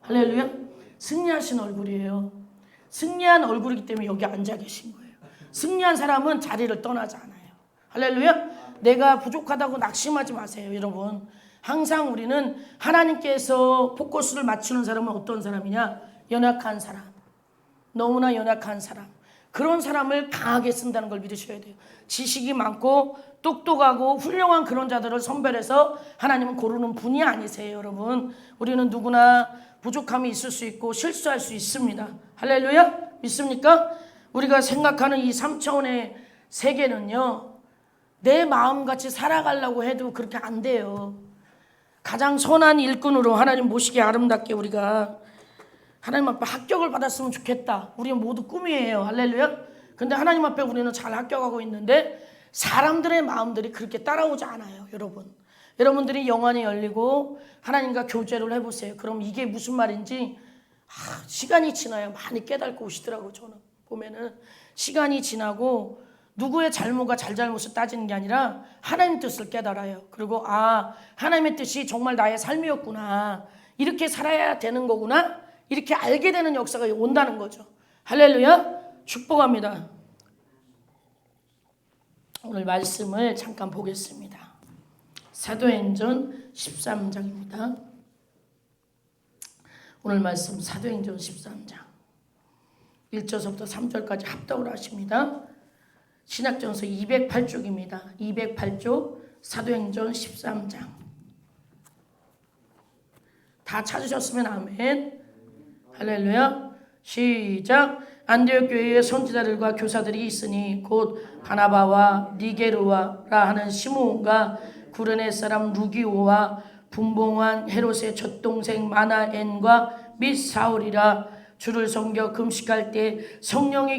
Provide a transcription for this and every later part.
할렐루야. 승리하신 얼굴이에요. 승리한 얼굴이기 때문에 여기 앉아 계신 거예요. 승리한 사람은 자리를 떠나지 않아요. 할렐루야. 내가 부족하다고 낙심하지 마세요, 여러분. 항상 우리는 하나님께서 포커스를 맞추는 사람은 어떤 사람이냐? 연약한 사람, 너무나 연약한 사람, 그런 사람을 강하게 쓴다는 걸 믿으셔야 돼요. 지식이 많고 똑똑하고 훌륭한 그런 자들을 선별해서 하나님은 고르는 분이 아니세요, 여러분. 우리는 누구나 부족함이 있을 수 있고 실수할 수 있습니다. 할렐루야. 믿습니까? 우리가 생각하는 이 3차원의 세계는요, 내 마음같이 살아가려고 해도 그렇게 안 돼요. 가장 선한 일꾼으로 하나님 모시게 아름답게 우리가 하나님 앞에 합격을 받았으면 좋겠다. 우리 모두 꿈이에요. 할렐루야. 근데 하나님 앞에 우리는 잘 합격하고 있는데 사람들의 마음들이 그렇게 따라오지 않아요, 여러분. 여러분들이 영안이 열리고 하나님과 교제를 해보세요. 그럼 이게 무슨 말인지 시간이 지나야 많이 깨닫고 오시더라고요. 저는 보면은 시간이 지나고 누구의 잘못과 잘잘못을 따지는 게 아니라 하나님 뜻을 깨달아요. 그리고 하나님의 뜻이 정말 나의 삶이었구나, 이렇게 살아야 되는 거구나, 이렇게 알게 되는 역사가 온다는 거죠. 할렐루야. 축복합니다. 오늘 말씀을 잠깐 보겠습니다. 사도행전 13장입니다. 오늘 말씀 사도행전 13장 1절부터 3절까지 합독을 하십니다. 신약전서 208쪽입니다. 208쪽 사도행전 13장. 다 찾으셨으면 아멘. 할렐루야. 시작. 안디옥 교회에 선지자들과 교사들이 있으니 곧 바나바와 니게르와라 하는 시므온과 구레네 사람 루기오와 분봉한 헤롯의 젖동생 마나엔과 및 사울이라. 주를 섬겨 금식할 때 성령이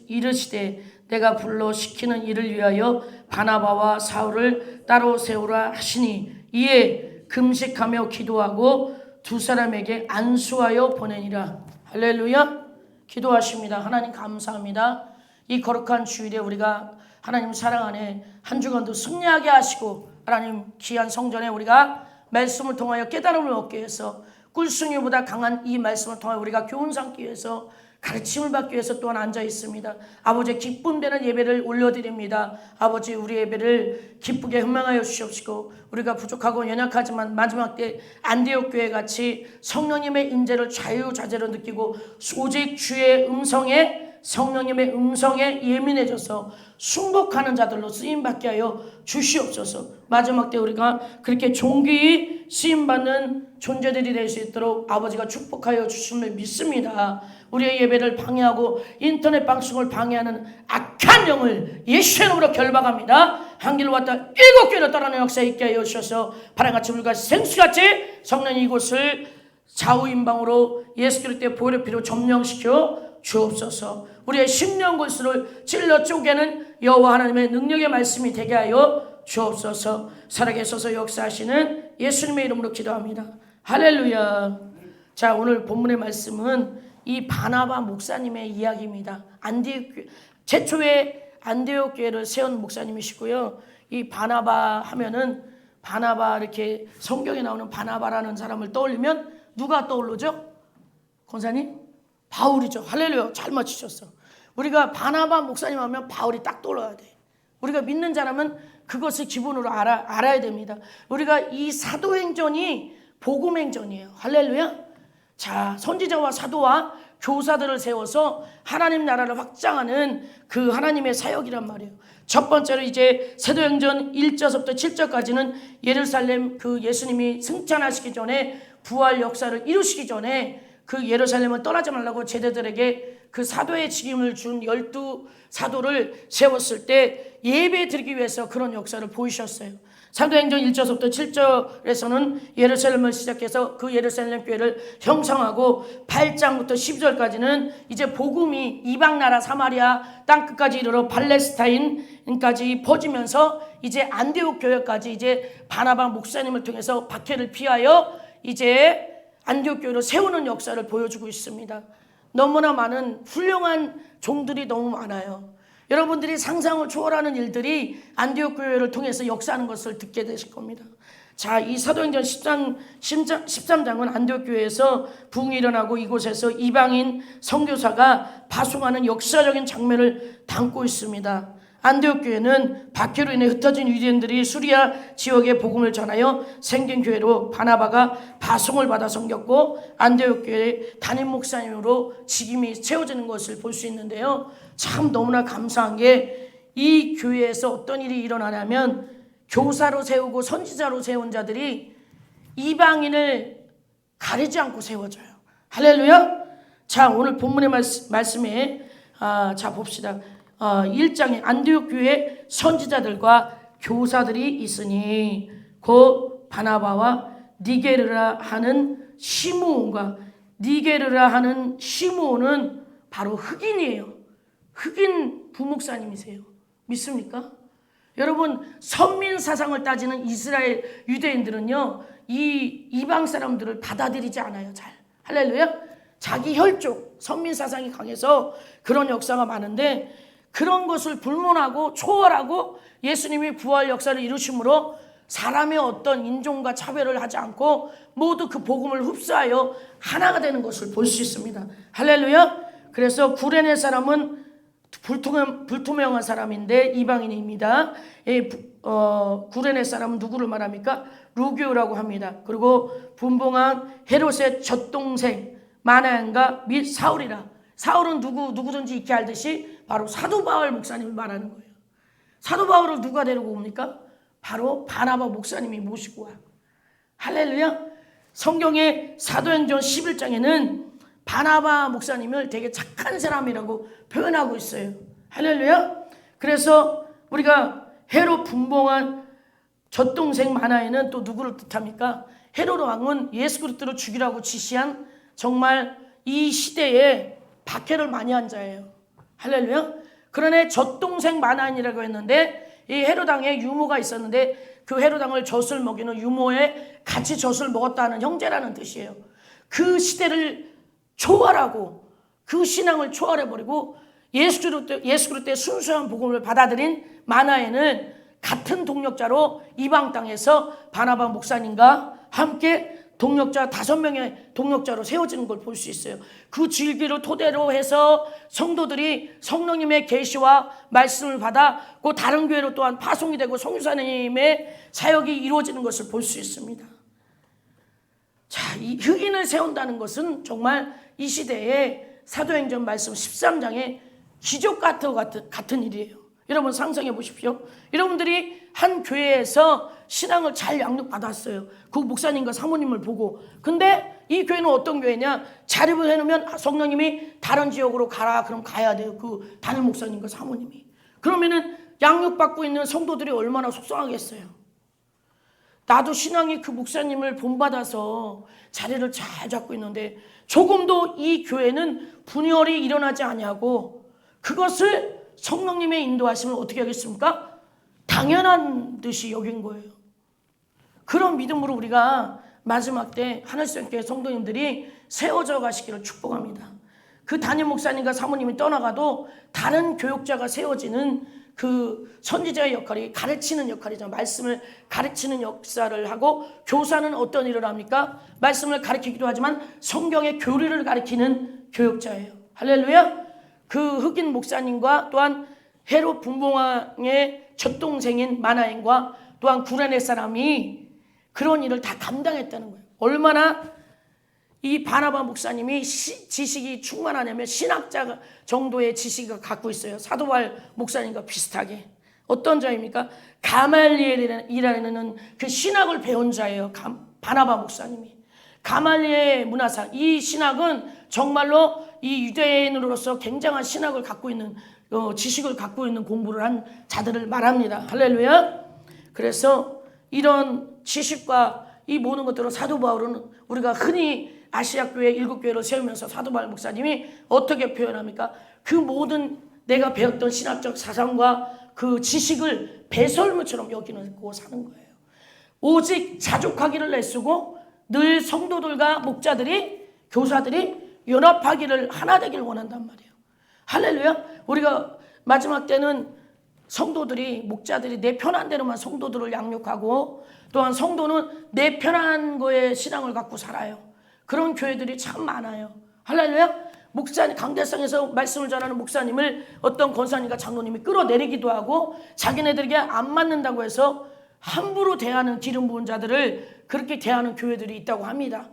이르시되 내가 불러 시키는 일을 위하여 바나바와 사울을 따로 세우라 하시니 이에 금식하며 기도하고 두 사람에게 안수하여 보내니라. 할렐루야. 기도하십니다. 하나님 감사합니다. 이 거룩한 주일에 우리가 하나님 사랑 안에 한 주간도 승리하게 하시고 하나님 귀한 성전에 우리가 말씀을 통하여 깨달음을 얻기 위해서 꿀순이보다 강한 이 말씀을 통하여 우리가 교훈 삼기 위해서 가르침을 받기 위해서 또한 앉아 있습니다. 아버지 기쁨되는 예배를 올려드립니다. 아버지 우리 예배를 기쁘게 흥망하여 주시옵시고 우리가 부족하고 연약하지만 마지막 때 안디옥 교회 같이 성령님의 임재를 자유자재로 느끼고 오직 주의 음성에 성령님의 음성에 예민해져서 순복하는 자들로 쓰임받게 하여 주시옵소서. 마지막 때 우리가 그렇게 존귀히 쓰임받는 존재들이 될 수 있도록 아버지가 축복하여 주심을 믿습니다. 우리의 예배를 방해하고 인터넷 방송을 방해하는 악한 영을 예수의 이름으로 결박합니다. 한 길로 왔다 7개로 떠나는 역사 있게 하여 주셔서 바람같이 물같이 생수같이 성령이 이곳을 좌우인방으로 예수 그리스도의 보혈의 피로 점령시켜 주옵소서. 우리의 심령 골수를 찔러 쪼개는 여호와 하나님의 능력의 말씀이 되게 하여 주옵소서. 살아계셔서 역사하시는 예수님의 이름으로 기도합니다. 할렐루야. 자, 오늘 본문의 말씀은 이 바나바 목사님의 이야기입니다. 최초의 안디옥 교회를 세운 목사님이시고요. 이 바나바 하면은 바나바 이렇게 성경에 나오는 바나바라는 사람을 떠올리면 누가 떠오르죠? 권사님? 바울이죠. 할렐루야. 잘 맞추셨어. 우리가 바나바 목사님 하면 바울이 딱 떠올라야 돼. 우리가 믿는 자라면 그것을 기본으로 알아야 됩니다. 우리가 이 사도행전이 복음행전이에요. 할렐루야. 자, 선지자와 사도와 교사들을 세워서 하나님 나라를 확장하는 그 하나님의 사역이란 말이에요. 첫 번째로 이제 사도행전 1절부터 7절까지는 예루살렘 그 예수님이 승천하시기 전에 부활 역사를 이루시기 전에 그 예루살렘을 떠나지 말라고 제자들에게 그 사도의 직임을 준 12사도를 세웠을 때 예배 드리기 위해서 그런 역사를 보이셨어요. 사도행전 1절부터 7절에서는 예루살렘을 시작해서 그 예루살렘 교회를 형성하고 8장부터 12절까지는 이제 복음이 이방나라 사마리아 땅끝까지 이르러 팔레스타인까지 퍼지면서 이제 안디옥 교회까지 이제 바나바 목사님을 통해서 박해를 피하여 이제 안디옥 교회를 세우는 역사를 보여주고 있습니다. 너무나 많은 훌륭한 종들이 너무 많아요. 여러분들이 상상을 초월하는 일들이 안디옥 교회를 통해서 역사하는 것을 듣게 되실 겁니다. 자, 이 사도행전 13장은 안디옥 교회에서 부흥이 일어나고 이곳에서 이방인 선교사가 파송하는 역사적인 장면을 담고 있습니다. 안디옥 교회는 박해로 인해 흩어진 유대인들이 수리아 지역에 복음을 전하여 생긴 교회로 바나바가 파송을 받아 섬겼고 안디옥 교회 담임 목사님으로 직임이 채워지는 것을 볼 수 있는데요. 참 너무나 감사한 게 이 교회에서 어떤 일이 일어나냐면 교사로 세우고 선지자로 세운 자들이 이방인을 가리지 않고 세워져요. 할렐루야. 자, 오늘 본문의 말씀에 자 봅시다. 1장에 안디옥 교회 선지자들과 교사들이 있으니 곧 바나바와 니게르라 하는 시므온과 니게르라 하는 시므온은 바로 흑인이에요. 흑인 부목사님이세요. 믿습니까? 여러분, 선민 사상을 따지는 이스라엘 유대인들은요, 이 이방 사람들을 받아들이지 않아요. 잘. 할렐루야. 자기 혈족 선민 사상이 강해서 그런 역사가 많은데, 그런 것을 불문하고 초월하고 예수님이 부활 역사를 이루심으로 사람의 어떤 인종과 차별을 하지 않고 모두 그 복음을 흡수하여 하나가 되는 것을 볼 수 있습니다. 할렐루야. 그래서 구레네 사람은 불투명한 사람인데 이방인입니다. 구레네 사람은 누구를 말합니까? 루교라고 합니다. 그리고 분봉한 헤롯의 젖동생 마나엔과 및 사울이라. 사울은 누구든지 익히 알듯이 바로 사도 바울 목사님을 말하는 거예요. 사도 바울을 누가 데리고 옵니까? 바로 바나바 목사님이 모시고 와요. 할렐루야. 성경의 사도행전 11장에는 바나바 목사님을 되게 착한 사람이라고 표현하고 있어요. 할렐루야. 그래서 우리가 헤롯 분봉한 젖동생 마나에는 또 누구를 뜻합니까? 헤롯 왕은 예수 그리스도를 죽이라고 지시한 정말 이 시대에 박해를 많이 한 자예요. 할렐루야. 그러나 젖동생 마나엔이라고 했는데 이 헤롯 왕의 유모가 있었는데 그 헤롯 왕을 젖을 먹이는 유모에 같이 젖을 먹었다는 형제라는 뜻이에요. 그 시대를 초월하고 그 신앙을 초월해버리고 예수 그리스도의 순수한 복음을 받아들인 마나엔은 같은 동력자로 이방 땅에서 바나바 목사님과 함께 동력자 5명의 동력자로 세워지는 걸 볼 수 있어요. 그 줄기를 토대로 해서 성도들이 성령님의 계시와 말씀을 받아 그 다른 교회로 또한 파송이 되고 성유사님의 사역이 이루어지는 것을 볼 수 있습니다. 자, 이 흑인을 세운다는 것은 정말 이 시대에 사도행전 말씀 13장의 기적 같은 일이에요. 여러분 상상해 보십시오. 여러분들이 한 교회에서 신앙을 잘 양육받았어요. 그 목사님과 사모님을 보고. 근데 이 교회는 어떤 교회냐? 자립을 해놓으면 성령님이 다른 지역으로 가라. 그럼 가야 돼요. 그 담임 목사님과 사모님이. 그러면은 양육받고 있는 성도들이 얼마나 속상하겠어요. 나도 신앙이 그 목사님을 본받아서 자리를 잘 잡고 있는데 조금도 이 교회는 분열이 일어나지 아니하고 그것을 성령님의 인도하심을 어떻게 하겠습니까? 당연한 듯이 여긴 거예요. 그런 믿음으로 우리가 마지막 때 하늘성교회 성도님들이 세워져 가시기를 축복합니다. 그 담임 목사님과 사모님이 떠나가도 다른 교육자가 세워지는 그 선지자의 역할이 가르치는 역할이죠. 말씀을 가르치는 역사를 하고 교사는 어떤 일을 합니까? 말씀을 가르치기도 하지만 성경의 교리를 가르치는 교육자예요. 할렐루야. 그 흑인 목사님과 또한 헤롯 분봉왕의 젖동생인 마나엔과 또한 구레네 사람이 그런 일을 다 감당했다는 거예요. 얼마나 이 바나바 목사님이 지식이 충만하냐면 신학자 정도의 지식을 갖고 있어요. 사도 바울 목사님과 비슷하게. 어떤 자입니까? 가말리엘이라는 그 신학을 배운 자예요. 바나바 목사님이. 가말리엘 문화사. 이 신학은 정말로 이 유대인으로서 굉장한 신학을 갖고 있는 지식을 갖고 있는 공부를 한 자들을 말합니다. 할렐루야. 그래서 이런 지식과 이 모든 것들을 사도 바울은 우리가 흔히 아시아 교회 7교회를 세우면서 사도 바울 목사님이 어떻게 표현합니까? 그 모든 내가 배웠던 신학적 사상과 그 지식을 배설물처럼 여기고 사는 거예요. 오직 자족하기를 애쓰고 늘 성도들과 목자들이 교사들이 연합하기를 하나 되기를 원한단 말이에요. 할렐루야. 우리가 마지막 때는 성도들이 목자들이 내 편한 대로만 성도들을 양육하고 또한 성도는 내 편한 거에 신앙을 갖고 살아요. 그런 교회들이 참 많아요. 할렐루야. 목사님 강대상에서 말씀을 전하는 목사님을 어떤 권사님과 장로님이 끌어내리기도 하고 자기네들에게 안 맞는다고 해서 함부로 대하는 기름 부은 자들을 그렇게 대하는 교회들이 있다고 합니다.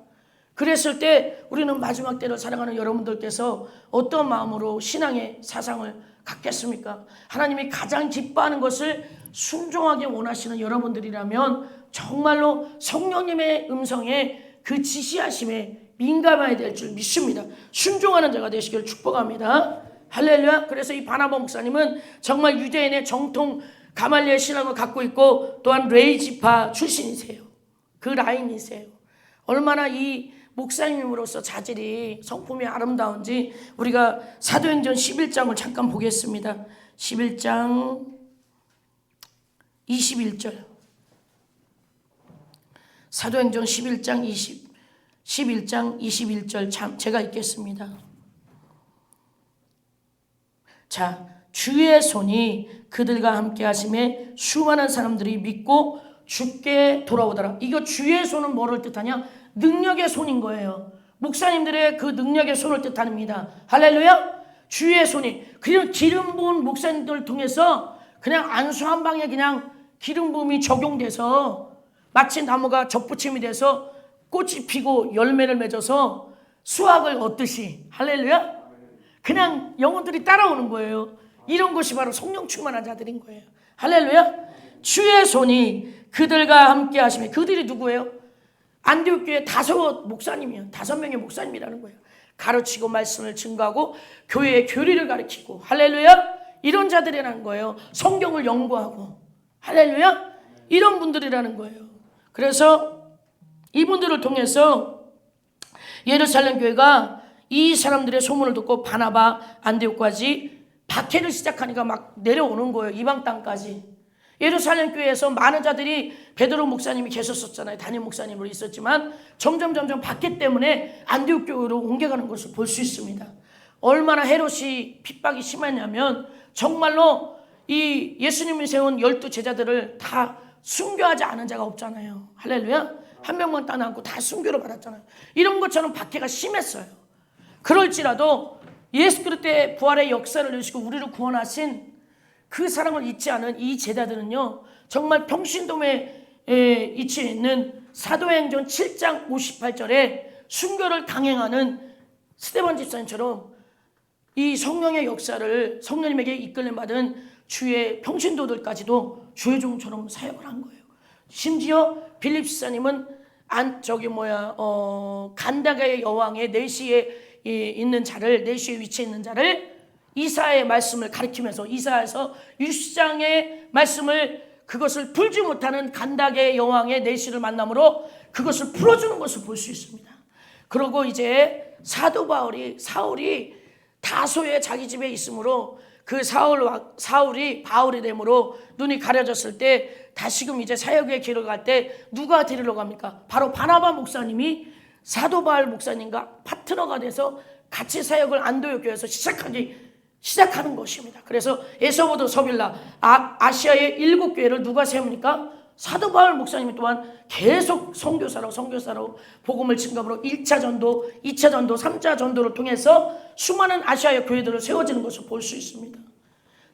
그랬을 때 우리는 마지막 때를 살아가는 여러분들께서 어떤 마음으로 신앙의 사상을 갖겠습니까? 하나님이 가장 기뻐하는 것을 순종하게 원하시는 여러분들이라면 정말로 성령님의 음성에 그 지시하심에 민감해야 될 줄 믿습니다. 순종하는 자가 되시기를 축복합니다. 할렐루야. 그래서 이 바나바 목사님은 정말 유대인의 정통 가말리엘 신앙을 갖고 있고 또한 레이지파 출신이세요. 그 라인이세요. 얼마나 이 목사님으로서 자질이 성품이 아름다운지 우리가 사도행전 11장을 잠깐 보겠습니다. 11장 21절. 사도행전 11장 21절 제가 읽겠습니다. 자, 주의 손이 그들과 함께 하심에 수많은 사람들이 믿고 주께 돌아오더라. 이거 주의 손은 뭐를 뜻하냐? 능력의 손인 거예요. 목사님들의 그 능력의 손을 뜻합니다. 할렐루야. 주의 손이 그냥 기름 부은 목사님들을 통해서 그냥 안수 한 방에 그냥 기름 부음이 적용돼서 마치 나무가 접붙임이 돼서 꽃이 피고 열매를 맺어서 수확을 얻듯이, 할렐루야, 그냥 영혼들이 따라오는 거예요. 이런 것이 바로 성령 충만한 자들인 거예요. 할렐루야. 주의 손이 그들과 함께 하시며, 그들이 누구예요? 안디옥 교회 5명의 목사님이라는 거예요. 가르치고 말씀을 증거하고 교회의 교리를 가르치고, 할렐루야, 이런 자들이라는 거예요. 성경을 연구하고, 할렐루야, 이런 분들이라는 거예요. 그래서 이분들을 통해서 예루살렘 교회가 이 사람들의 소문을 듣고 바나바, 안디옥까지 박해를 시작하니까 막 내려오는 거예요. 이방 땅까지. 예루살렘 교회에서 많은 자들이 베드로 목사님이 계셨었잖아요. 담임 목사님으로 있었지만 점점 박해 때문에 안디옥 교회로 옮겨가는 것을 볼 수 있습니다. 얼마나 헤롯이 핍박이 심했냐면 정말로 이 예수님이 세운 12 제자들을 다 순교하지 않은 자가 없잖아요. 할렐루야. 한 명만 따놓고 다 순교를 받았잖아요. 이런 것처럼 박해가 심했어요. 그럴지라도 예수 그리스도의 부활의 역사를 누리시고 우리를 구원하신 그 사랑을 잊지 않은 이 제자들은요, 정말 평신도에 위치해 있는 사도행전 7장 58절에 순교를 강행하는 스데반 집사님처럼 이 성령의 역사를 성령님에게 이끌림 받은 주의 평신도들까지도 주의 종처럼 사역을 한 거예요. 심지어 빌립 집사님은 간다가의 여왕의 내시에 있는 자를, 내시에 위치해 있는 자를 이사야의 말씀을 가르치면서 이사야에서 유시장의 말씀을 그것을 풀지 못하는 간다게 여왕의 내시를 만남으로 그것을 풀어주는 것을 볼 수 있습니다. 그리고 이제 사도 사울이 다소의 자기 집에 있으므로 그 사울이 바울이 되므로 눈이 가려졌을 때 다시금 이제 사역의 길을 갈 때 누가 데리러 갑니까? 바로 바나바 목사님이 사도 바울 목사님과 파트너가 돼서 같이 사역을 안디옥 교회에서 시작하는 것입니다. 그래서 에서부터 서빌라 아시아의 7교회를 누가 세웁니까? 사도 바울 목사님이 또한 계속 선교사로 복음을 증거함으로 1차 전도, 2차 전도, 3차 전도를 통해서 수많은 아시아의 교회들을 세워지는 것을 볼 수 있습니다.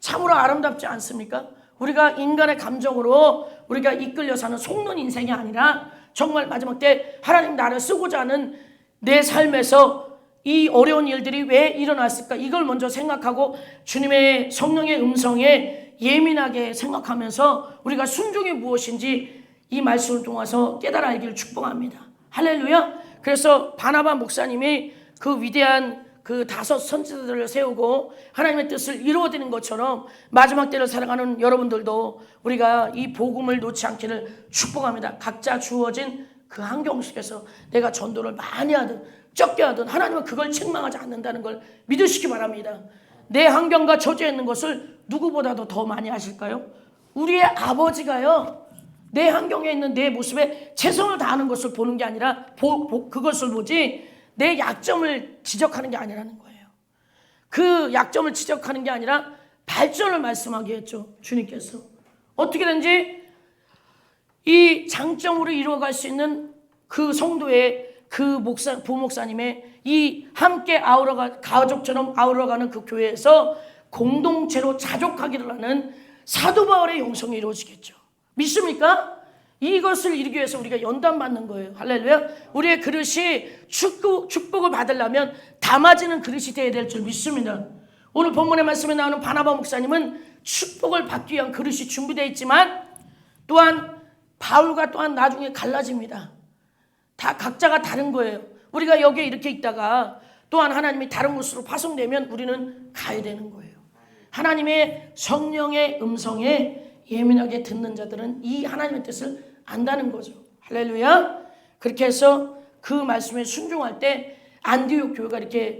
참으로 아름답지 않습니까? 우리가 인간의 감정으로 우리가 이끌려 사는 속는 인생이 아니라 정말 마지막 때 하나님 나를 쓰고자 하는 내 삶에서 이 어려운 일들이 왜 일어났을까? 이걸 먼저 생각하고 주님의 성령의 음성에 예민하게 생각하면서 우리가 순종이 무엇인지 이 말씀을 통해서 깨달아 알기를 축복합니다. 할렐루야. 그래서 바나바 목사님이 그 위대한 그 5 선지자들을 세우고 하나님의 뜻을 이루어드리는 것처럼 마지막 때를 살아가는 여러분들도 우리가 이 복음을 놓지 않기를 축복합니다. 각자 주어진 그 환경 속에서 내가 전도를 많이 하든 적게 하든 하나님은 그걸 책망하지 않는다는 걸 믿으시기 바랍니다. 내 환경과 처지에 있는 것을 누구보다도 더 많이 하실까요? 우리의 아버지가요, 내 환경에 있는 내 모습에 최선을 다하는 것을 보는 게 아니라 그것을 보지 내 약점을 지적하는 게 아니라는 거예요. 그 약점을 지적하는 게 아니라 발전을 말씀하게 했죠. 주님께서 어떻게든지 이 장점으로 이루어갈 수 있는 그 성도의 그 부목사님의 이 함께 가족처럼 아우러가는 그 교회에서 공동체로 자족하기를 하는 사도 바울의 영성이 이루어지겠죠. 믿습니까? 이것을 이루기 위해서 우리가 연단받는 거예요. 할렐루야. 우리의 그릇이 축복을 받으려면 담아지는 그릇이 되어야 될 줄 믿습니다. 오늘 본문의 말씀에 나오는 바나바 목사님은 축복을 받기 위한 그릇이 준비되어 있지만 또한 바울과 또한 나중에 갈라집니다. 다 각자가 다른 거예요. 우리가 여기에 이렇게 있다가 또한 하나님이 다른 곳으로 파송되면 우리는 가야 되는 거예요. 하나님의 성령의 음성에 예민하게 듣는 자들은 이 하나님의 뜻을 안다는 거죠. 할렐루야. 그렇게 해서 그 말씀에 순종할 때 안디옥 교회가 이렇게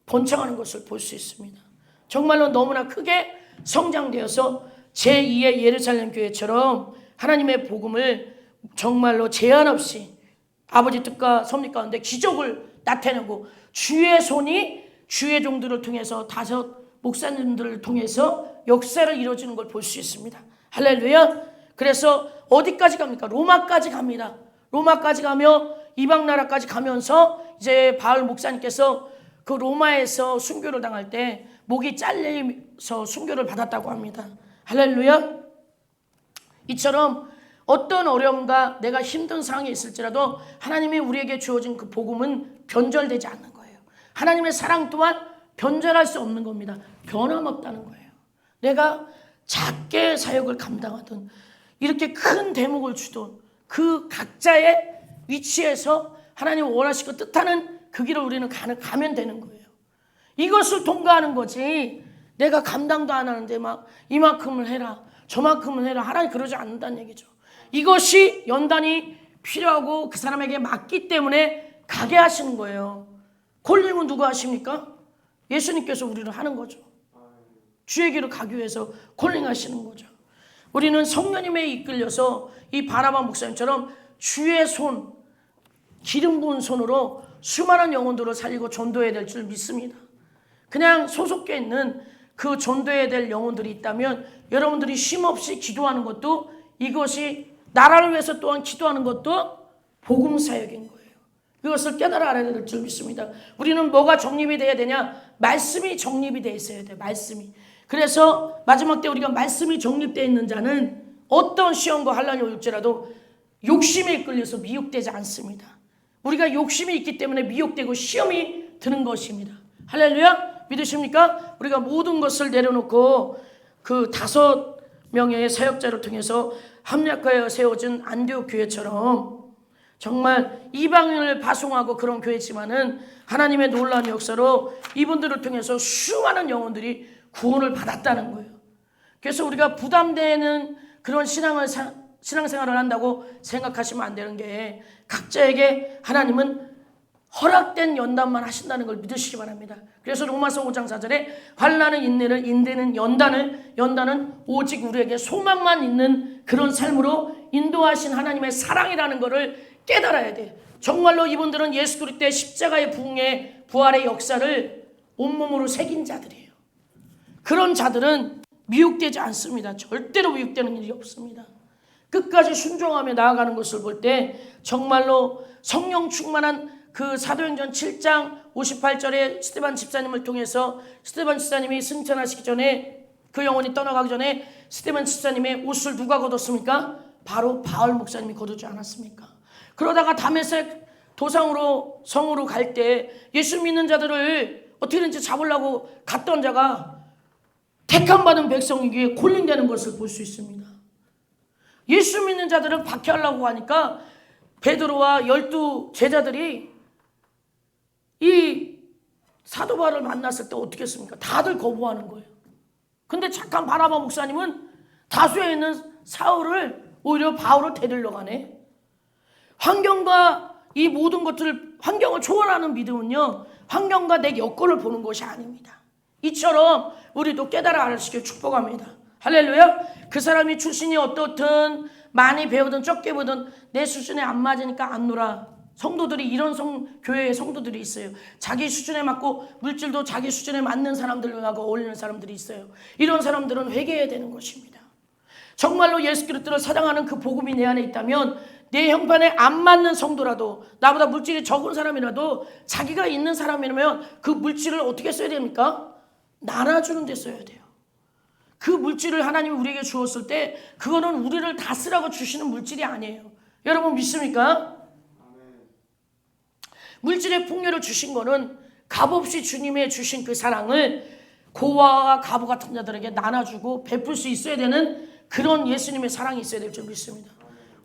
번창하는 것을 볼 수 있습니다. 정말로 너무나 크게 성장되어서 제2의 예루살렘 교회처럼 하나님의 복음을 정말로 제한 없이 아버지 뜻과 섭리 가운데 기적을 나타내고 주의 손이 주의 종들을 통해서 5 목사님들을 통해서 역사를 이루어지는 걸 볼 수 있습니다. 할렐루야. 그래서 어디까지 갑니까? 로마까지 갑니다. 로마까지 가며 이방 나라까지 가면서 이제 바울 목사님께서 그 로마에서 순교를 당할 때 목이 잘려서 순교를 받았다고 합니다. 할렐루야. 이처럼 어떤 어려움과 내가 힘든 상황이 있을지라도 하나님이 우리에게 주어진 그 복음은 변절되지 않는 거예요. 하나님의 사랑 또한 변절할 수 없는 겁니다. 변함없다는 거예요. 내가 작게 사역을 감당하든 이렇게 큰 대목을 주든 그 각자의 위치에서 하나님 원하시고 뜻하는 그 길을 우리는 가면 되는 거예요. 이것을 통과하는 거지 내가 감당도 안 하는데 막 이만큼을 해라 저만큼을 해라 하나님 그러지 않는다는 얘기죠. 이것이 연단이 필요하고 그 사람에게 맞기 때문에 가게 하시는 거예요. 콜링은 누가 하십니까? 예수님께서 우리를 하는 거죠. 주의 길을 가기 위해서 콜링 하시는 거죠. 우리는 성령님에 이끌려서 이 바나바 목사님처럼 주의 손, 기름 부은 손으로 수많은 영혼들을 살리고 전도해야 될 줄 믿습니다. 그냥 소속해 있는 그 전도해야 될 영혼들이 있다면 여러분들이 쉼없이 기도하는 것도 이것이 나라를 위해서 또한 기도하는 것도 복음 사역인 거예요. 이것을 깨달아 알아야 될 줄 믿습니다. 우리는 뭐가 정립이 돼야 되냐? 말씀이 정립이 되어 있어야 돼요. 말씀이. 그래서 마지막 때 우리가 말씀이 정립되어 있는 자는 어떤 시험과 환난이 올지라도 욕심에 이끌려서 미혹되지 않습니다. 우리가 욕심이 있기 때문에 미혹되고 시험이 드는 것입니다. 할렐루야. 믿으십니까? 우리가 모든 것을 내려놓고 그 5명의 사역자를 통해서 합력하여 세워진 안디옥 교회처럼 정말 이방인을 파송하고 그런 교회지만은 하나님의 놀라운 역사로 이분들을 통해서 수많은 영혼들이 구원을 받았다는 거예요. 그래서 우리가 부담되는 그런 신앙생활을 한다고 생각하시면 안 되는 게 각자에게 하나님은 허락된 연단만 하신다는 걸 믿으시기 바랍니다. 그래서 로마서 5장 4절에 환난은 인내를, 인내는 연단은 오직 우리에게 소망만 있는 그런 삶으로 인도하신 하나님의 사랑이라는 것을 깨달아야 돼. 정말로 이분들은 예수 그리스도의 십자가의 부활의 역사를 온몸으로 새긴 자들이에요. 그런 자들은 미혹되지 않습니다. 절대로 미혹되는 일이 없습니다. 끝까지 순종하며 나아가는 것을 볼 때 정말로 성령 충만한 그 사도행전 7장 58절에 스데반 집사님을 통해서 스데반 집사님이 승천하시기 전에 그 영혼이 떠나가기 전에 스데반 집사님의 옷을 누가 걷었습니까? 바로 바울 목사님이 걷지 않았습니까? 그러다가 다메섹 도상으로 성으로 갈 때 예수 믿는 자들을 어떻게든지 잡으려고 갔던 자가 택함받은 백성에게 콜링되는 것을 볼 수 있습니다. 예수 믿는 자들을 박해하려고 하니까 베드로와 12 제자들이 이 사도 바울을 만났을 때 어떻게 했습니까? 다들 거부하는 거예요. 근데 착한 바나바 목사님은 다수에 있는 사울을 오히려 바울을 데리러 가네. 환경과 이 모든 것들을 환경을 초월하는 믿음은요, 환경과 내 여건을 보는 것이 아닙니다. 이처럼 우리도 깨달아 알아시길 축복합니다. 할렐루야. 그 사람이 출신이 어떻든 많이 배우든 적게 배우든 내 수준에 안 맞으니까 안 놀아. 성도들이 이런 교회의 성도들이 있어요. 자기 수준에 맞고 물질도 자기 수준에 맞는 사람들하고 어울리는 사람들이 있어요. 이런 사람들은 회개해야 되는 것입니다. 정말로 예수 그리스도를 사랑하는 그 복음이 내 안에 있다면 내 형편에 안 맞는 성도라도 나보다 물질이 적은 사람이라도 자기가 있는 사람이라면 그 물질을 어떻게 써야 됩니까? 나눠주는 데 써야 돼요. 그 물질을 하나님이 우리에게 주었을 때 그거는 우리를 다 쓰라고 주시는 물질이 아니에요. 여러분 믿습니까? 물질의 풍요를 주신 거는 값없이 주님의 주신 그 사랑을 고아와 과부 같은 자들에게 나눠주고 베풀 수 있어야 되는 그런 예수님의 사랑이 있어야 될 줄 믿습니다.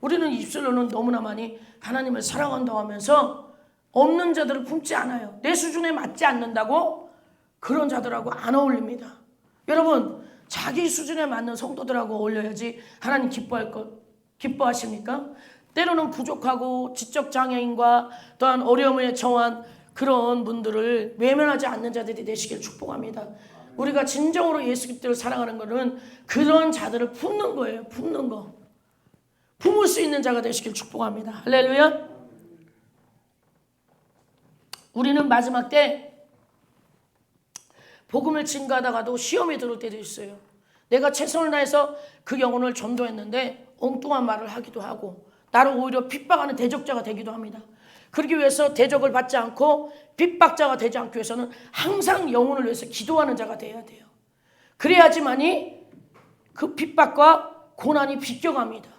우리는 입술로는 너무나 많이 하나님을 사랑한다고 하면서 없는 자들을 품지 않아요. 내 수준에 맞지 않는다고 그런 자들하고 안 어울립니다. 여러분 자기 수준에 맞는 성도들하고 어울려야지 하나님 기뻐하십니까? 때로는 부족하고 지적 장애인과 또한 어려움에 처한 그런 분들을 외면하지 않는 자들이 되시길 축복합니다. 우리가 진정으로 예수 그리스도를 사랑하는 것은 그런 자들을 품는 거예요. 품는 거. 품을 수 있는 자가 되시길 축복합니다. 할렐루야. 우리는 마지막 때 복음을 증거하다가도 시험에 들을 때도 있어요. 내가 최선을 다해서 그 영혼을 전도했는데 엉뚱한 말을 하기도 하고 나를 오히려 핍박하는 대적자가 되기도 합니다. 그러기 위해서 대적을 받지 않고 핍박자가 되지 않기 위해서는 항상 영혼을 위해서 기도하는 자가 되어야 돼요. 그래야지만이 그 핍박과 고난이 비껴갑니다.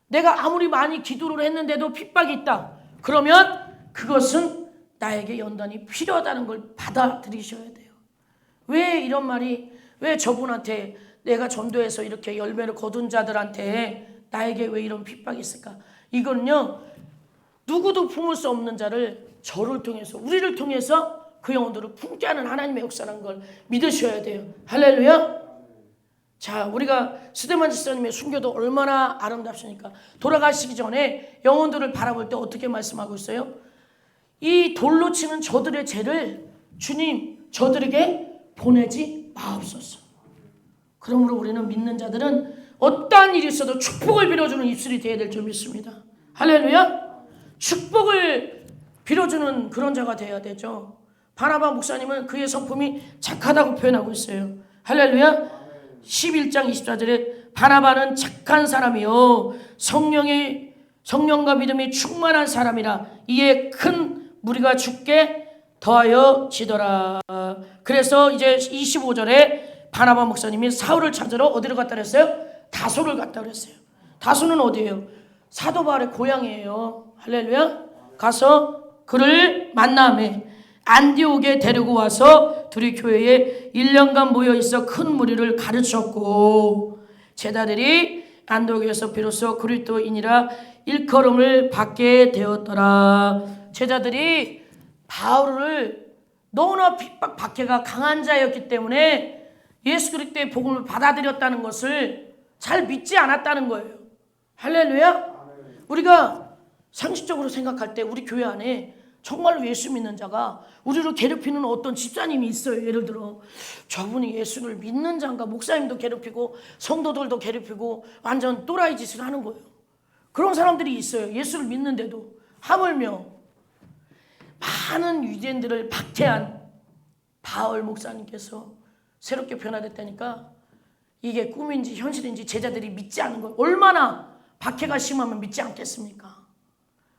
내가 아무리 많이 기도를 했는데도 핍박이 있다. 그러면 그것은 나에게 연단이 필요하다는 걸 받아들이셔야 돼요. 왜 이런 말이 왜 저분한테 내가 전도해서 이렇게 열매를 거둔 자들한테 나에게 왜 이런 핍박이 있을까? 이건요 누구도 품을 수 없는 자를 저를 통해서 우리를 통해서 그 영혼들을 품게 하는 하나님의 역사라는 걸 믿으셔야 돼요. 할렐루야. 자, 우리가 스데반 집사님의 순교도 얼마나 아름답습니까? 돌아가시기 전에 영혼들을 바라볼 때 어떻게 말씀하고 있어요? 이 돌로 치는 저들의 죄를 주님 저들에게 보내지 마옵소서. 그러므로 우리는 믿는 자들은 어떠한 일이 있어도 축복을 빌어주는 입술이 되어야 될 줄 믿습니다. 할렐루야. 축복을 빌어주는 그런 자가 되어야 되죠. 바나바 목사님은 그의 성품이 착하다고 표현하고 있어요. 할렐루야. 11장 24절에 바나바는 착한 사람이요 성령과 믿음이 충만한 사람이라 이에 큰 무리가 죽게 더하여 지더라. 그래서 이제 25절에 바나바 목사님이 사울을 찾으러 어디로 갔다 그랬어요? 다소를 갔다 그랬어요. 다소는 어디예요? 사도 바울의 고향이에요. 할렐루야. 가서 그를 만남에 안디옥에 데리고 와서 둘이 교회에 1년간 모여 있어 큰 무리를 가르쳤고 제자들이 안디옥에서 비로소 그리스도인이라 일컬음을 받게 되었더라. 제자들이 바울을 너무나 핍박 박해가 강한 자였기 때문에 예수 그리스도의 복음을 받아들였다는 것을 잘 믿지 않았다는 거예요. 할렐루야. 우리가 상식적으로 생각할 때 우리 교회 안에 정말로 예수 믿는 자가 우리를 괴롭히는 어떤 집사님이 있어요. 예를 들어 저분이 예수를 믿는 자인가 목사님도 괴롭히고 성도들도 괴롭히고 완전 또라이 짓을 하는 거예요. 그런 사람들이 있어요. 예수를 믿는데도 하물며 많은 유대인들을 박해한 바울 목사님께서 새롭게 변화됐다니까 이게 꿈인지 현실인지 제자들이 믿지 않는 걸 얼마나 박해가 심하면 믿지 않겠습니까?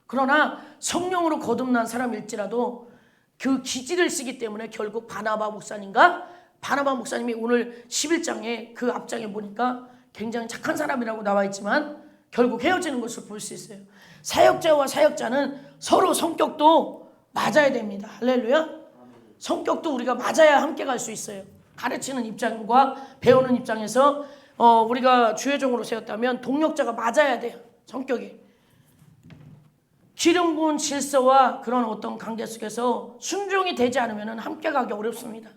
그러나 성령으로 거듭난 사람일지라도 그 기질을 쓰기 때문에 결국 바나바 목사님이 오늘 11장에 그 앞장에 보니까 굉장히 착한 사람이라고 나와 있지만 결국 헤어지는 것을 볼 수 있어요. 사역자와 사역자는 서로 성격도 맞아야 됩니다. 할렐루야. 성격도 우리가 맞아야 함께 갈 수 있어요. 가르치는 입장과 배우는 입장에서 우리가 주의종으로 세웠다면 동력자가 맞아야 돼요. 성격이. 기름 부은 질서와 그런 어떤 관계 속에서 순종이 되지 않으면 함께 가기 어렵습니다.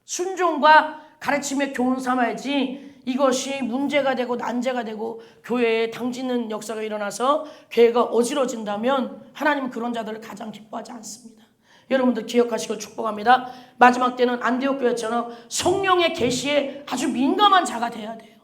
순종과 가르침의 교훈 삼아야지 이것이 문제가 되고 난제가 되고 교회에 당짓는 역사가 일어나서 교회가 어지러진다면 하나님은 그런 자들을 가장 기뻐하지 않습니다. 여러분들 기억하시길 축복합니다. 마지막 때는 안디옥 교회처럼 성령의 계시에 아주 민감한 자가 돼야 돼요.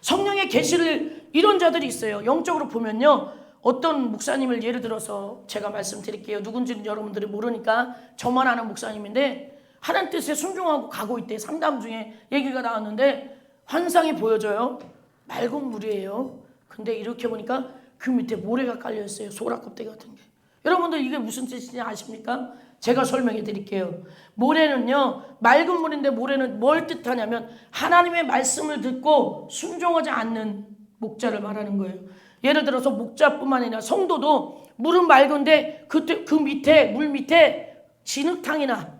성령의 계시를 이런 자들이 있어요. 영적으로 보면요. 어떤 목사님을 예를 들어서 제가 말씀드릴게요. 누군지는 여러분들이 모르니까 저만 아는 목사님인데 하나님 뜻에 순종하고 가고 있대. 상담 중에 얘기가 나왔는데 환상이 보여져요. 맑은 물이에요. 근데 이렇게 보니까 그 밑에 모래가 깔려있어요. 소라껍데기 같은 게. 여러분들 이게 무슨 뜻인지 아십니까? 제가 설명해 드릴게요. 모래는요, 맑은 물인데 모래는 뭘 뜻하냐면 하나님의 말씀을 듣고 순종하지 않는 목자를 말하는 거예요. 예를 들어서 목자뿐만 아니라 성도도 물은 맑은데 그 밑에, 물 밑에 진흙탕이나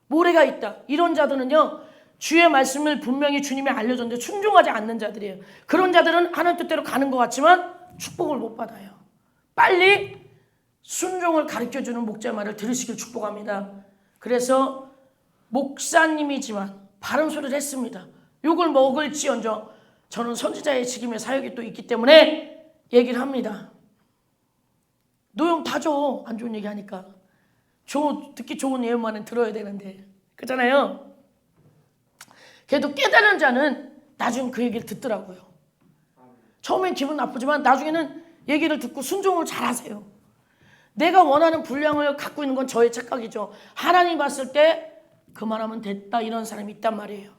모래가 있다. 이런 자들은요, 주의 말씀을 분명히 주님이 알려줬는데 순종하지 않는 자들이에요. 그런 자들은 하나님 뜻대로 가는 것 같지만 축복을 못 받아요. 빨리 순종을 가르쳐주는 목자의 말을 들으시길 축복합니다. 그래서 목사님이지만 바른 소리를 했습니다. 욕을 먹을지언정 저는 선지자의 직임의 사역이 또 있기 때문에 얘기를 합니다. 노용 다 줘. 안 좋은 얘기 하니까. 듣기 좋은 예언만은 들어야 되는데. 그렇잖아요. 그래도 깨달은 자는 나중에 그 얘기를 듣더라고요. 처음엔 기분 나쁘지만 나중에는 얘기를 듣고 순종을 잘 하세요. 내가 원하는 분량을 갖고 있는 건 저의 착각이죠. 하나님 봤을 때 그만하면 됐다 이런 사람이 있단 말이에요.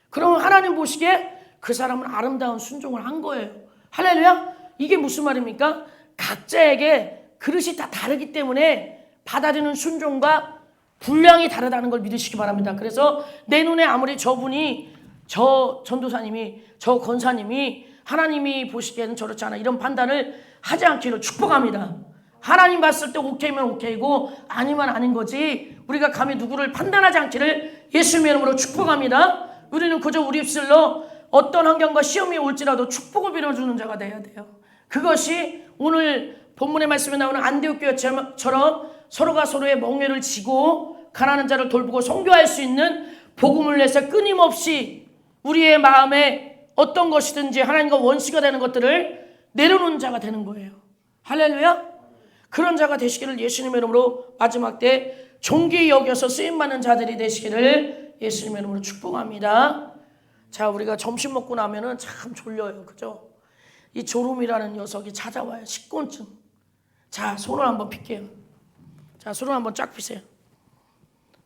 그러면 하나님 보시기에 그 사람은 아름다운 순종을 한 거예요. 할렐루야? 이게 무슨 말입니까? 각자에게 그릇이 다 다르기 때문에 받아들이는 순종과 분량이 다르다는 걸 믿으시기 바랍니다. 그래서 내 눈에 아무리 저분이, 저 전도사님이, 저 권사님이 하나님이 보시기에는 저렇지 않아 이런 판단을 하지 않기를 축복합니다. 하나님 봤을 때 오케이면 오케이고 아니면 아닌 거지 우리가 감히 누구를 판단하지 않기를 예수님의 이름으로 축복합니다. 우리는 그저 우리 입술로 어떤 환경과 시험이 올지라도 축복을 빌어주는 자가 돼야 돼요. 그것이 오늘 본문의 말씀에 나오는 안디옥 교회처럼 서로가 서로의 멍에를 지고 가난한 자를 돌보고 선교할 수 있는 복음을 내서 끊임없이 우리의 마음에 어떤 것이든지 하나님과 원수가 되는 것들을 내려놓는 자가 되는 거예요. 할렐루야. 그런 자가 되시기를 예수님의 이름으로 마지막 때 존귀히 여겨서 쓰임받는 자들이 되시기를 예수님의 이름으로 축복합니다. 자, 우리가 점심 먹고 나면은 참 졸려요. 그죠? 이 졸음이라는 녀석이 찾아와요. 식곤증. 자, 손을 한번 핍게요. 자, 손을 한번 쫙 피세요.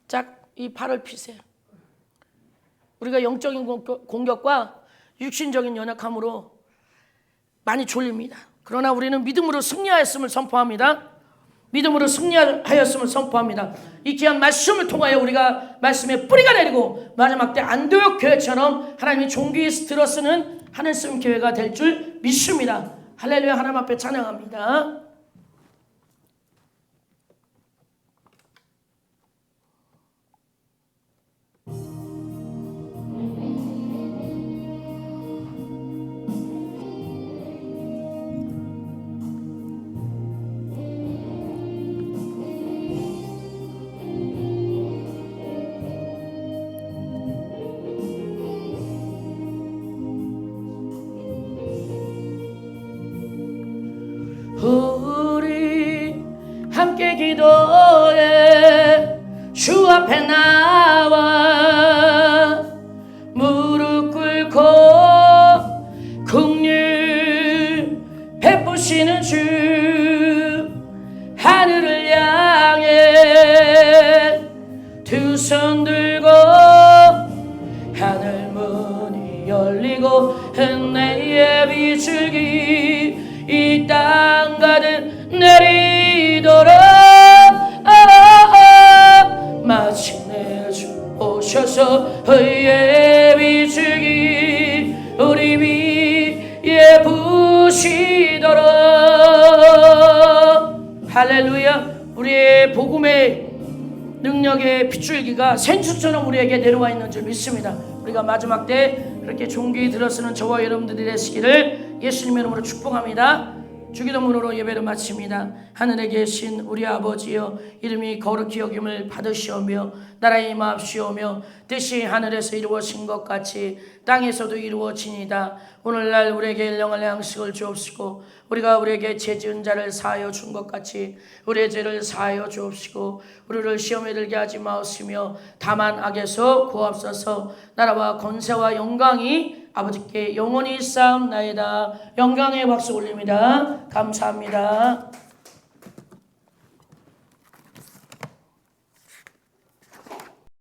쫙 이 팔을 피세요. 우리가 영적인 공격과 육신적인 연약함으로 많이 졸립니다. 그러나 우리는 믿음으로 승리하였음을 선포합니다. 믿음으로 승리하였음을 선포합니다. 이 귀한 말씀을 통하여 우리가 말씀의 뿌리가 내리고 마지막 때 안디옥 교회처럼 하나님이 존귀히 들어쓰는 하늘씀 교회가 될 줄 믿습니다. 할렐루야. 하나님 앞에 찬양합니다. 우리 함께 기도해 주 앞에 나와 무릎 꿇고 긍휼 베푸시는 주 하늘을 향해 두 손 들고 하늘 문이 열리고 은혜의 비출기 이 땅 가득 내리도록 마침내 주 오셔서 의의 비추기 우리 위에 부시도록 할렐루야. 우리의 복음의 능력의 빗줄기가 생수처럼 우리에게 내려와 있는 줄 믿습니다. 우리가 마지막 때 그렇게 존귀히 들어서는 저와 여러분들이 되시기를 예수님의 이름으로 축복합니다. 주기도문으로 예배를 마칩니다. 하늘에 계신 우리 아버지여 이름이 거룩히 여김을 받으시오며 나라의 임하옵시오며 뜻이 하늘에서 이루어진 것 같이 땅에서도 이루어지니이다. 오늘날 우리에게 일용할 양식을 주옵시고 우리가 우리에게 죄 지은 자를 사하여 준 것 같이 우리의 죄를 사하여 주옵시고 우리를 시험에 들게 하지 마옵시며 다만 악에서 구하옵소서. 나라와 권세와 영광이 아버지께 영원히 쌓옵나이다. 영광의 박수 올립니다. 감사합니다.